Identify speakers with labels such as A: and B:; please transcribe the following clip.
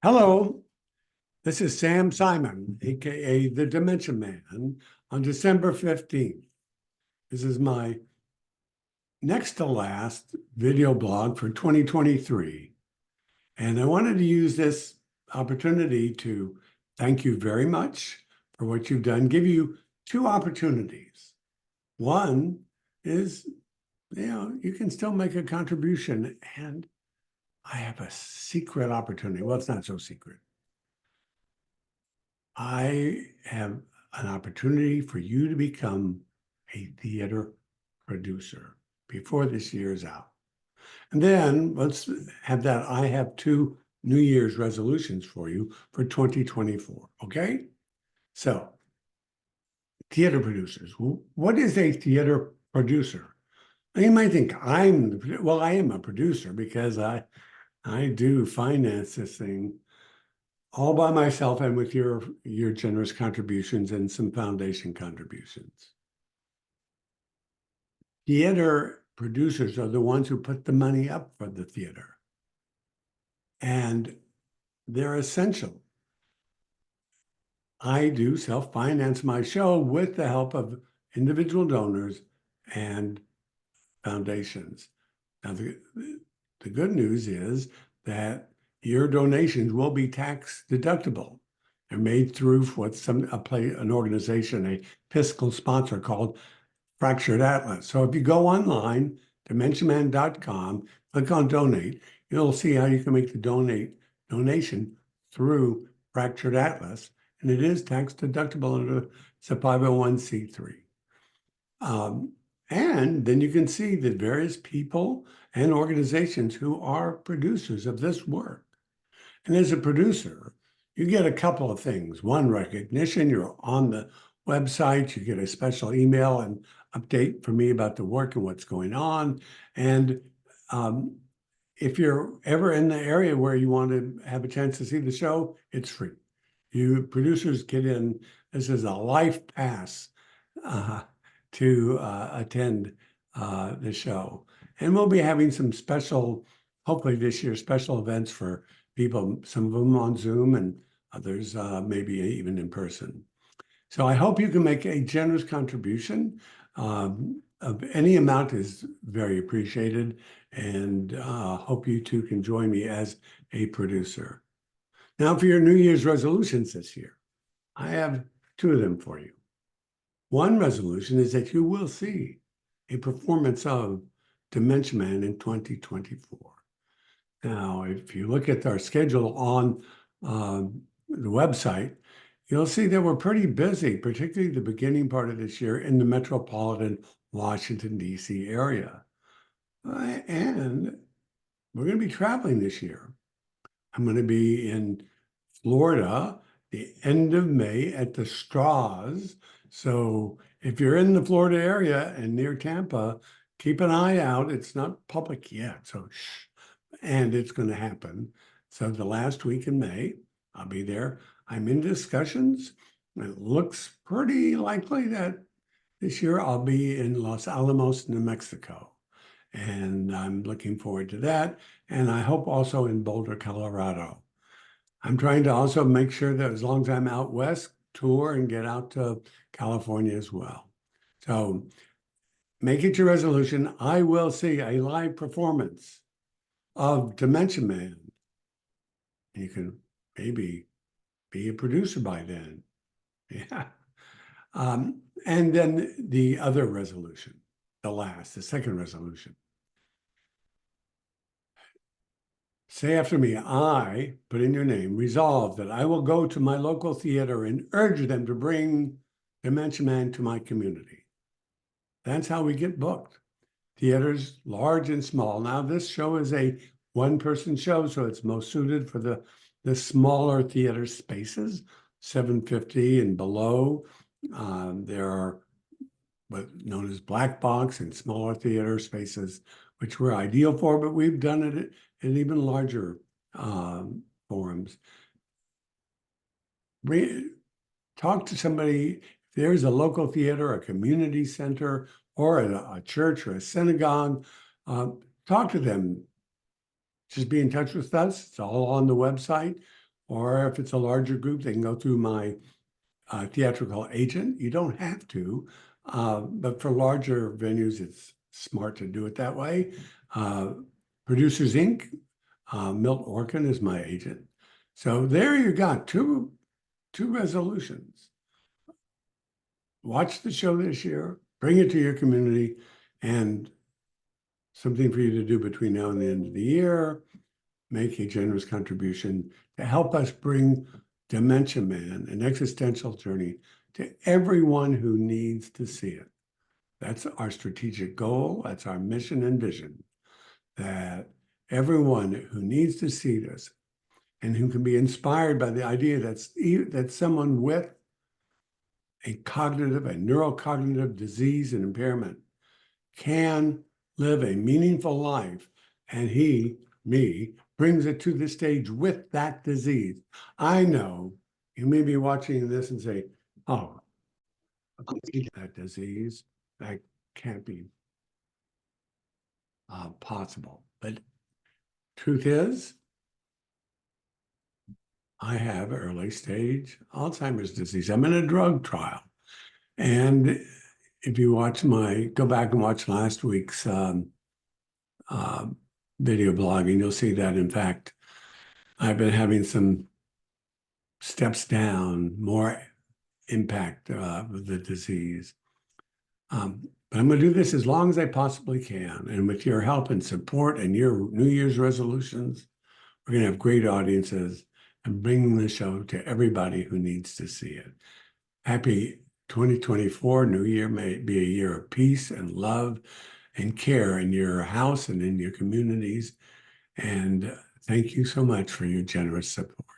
A: Hello, this is Sam Simon, aka the Dementia Man, on December 15th. This is my next to last video blog for 2023. And I wanted to use this opportunity to thank you very much for what you've done, give you two opportunities. One is, you can still make a contribution, and I have a secret opportunity. Well, it's not so secret. I have an opportunity for you to become a theater producer before this year is out. And then let's have that. I have two New Year's resolutions for you for 2024. Okay. So, theater producers. What is a theater producer? Now, you might think I am a producer because I do finance this thing all by myself and with your generous contributions and some foundation contributions. Theater producers are the ones who put the money up for the theater. And they're essential. I do self-finance my show with the help of individual donors and foundations. Now, the good news is that your donations will be tax deductible. They're made through what's an organization, a fiscal sponsor called Fractured Atlas. So if you go online, dementiaman.com, click on donate, you'll see how you can make the donation through Fractured Atlas, and it is tax deductible under it's a 501c3. And then you can see the various people and organizations who are producers of this work. And as a producer, you get a couple of things. One, recognition. You're on the website. You get a special email and update from me about the work and what's going on. And if you're ever in the area where you want to have a chance to see the show, it's free. You producers get in. This is a life pass to attend the show. And we'll be having some special, hopefully this year, special events for people, some of them on Zoom and others maybe even in person. So I hope you can make a generous contribution. Of any amount is very appreciated, and hope you too can join me as a producer. Now for your New Year's resolutions this year, I have two of them for you. One resolution is that you will see a performance of Dementia Man in 2024. Now, if you look at our schedule on the website, you'll see that we're pretty busy, particularly the beginning part of this year in the metropolitan Washington, D.C. area. And we're going to be traveling this year. I'm going to be in Florida the end of May at the Straws. So if you're in the Florida area and near Tampa, keep an eye out. It's not public yet, so shh. And it's going to happen. So the last week in May, I'll be there. I'm in discussions. It looks pretty likely that this year I'll be in Los Alamos, New Mexico. And I'm looking forward to that. And I hope also in Boulder, Colorado. I'm trying to also make sure that as long as I'm out west, tour and get out to California as well. So make it your resolution. I will see a live performance of Dementia Man. You can maybe be a producer by then. Yeah. And then the other resolution, the second resolution. Say after me, I, put in your name, resolve that I will go to my local theater and urge them to bring Dementia Man to my community. That's how we get booked. Theaters, large and small. Now, this show is a one-person show, so it's most suited for the smaller theater spaces, 750 and below. There are what known as black box and smaller theater spaces, which we're ideal for, but we've done it in even larger forums. Talk to somebody. If there's a local theater, a community center, or a church or a synagogue, talk to them. Just be in touch with us. It's all on the website. or if it's a larger group, they can go through my theatrical agent. You don't have to, but for larger venues, it's smart to do it that way. Producers Inc., Milt Orkin is my agent. So there you got two resolutions. Watch the show this year, bring it to your community, and something for you to do between now and the end of the year. Make a generous contribution to help us bring Dementia Man, an existential journey, to everyone who needs to see it. That's our strategic goal. That's our mission and vision, that everyone who needs to see this and who can be inspired by the idea that someone with a neurocognitive disease and impairment can live a meaningful life, and me, brings it to the stage with that disease. I know you may be watching this and say, oh, that disease, that can't be possible. But truth is, I have early stage Alzheimer's disease. I'm in a drug trial. And if you go back and watch last week's uh, video blogging, you'll see that, in fact, I've been having some steps down, more impact of the disease. But I'm going to do this as long as I possibly can. And with your help and support and your New Year's resolutions, we're going to have great audiences and bringing the show to everybody who needs to see it. Happy 2024. New Year may be a year of peace and love and care in your house and in your communities. And thank you so much for your generous support.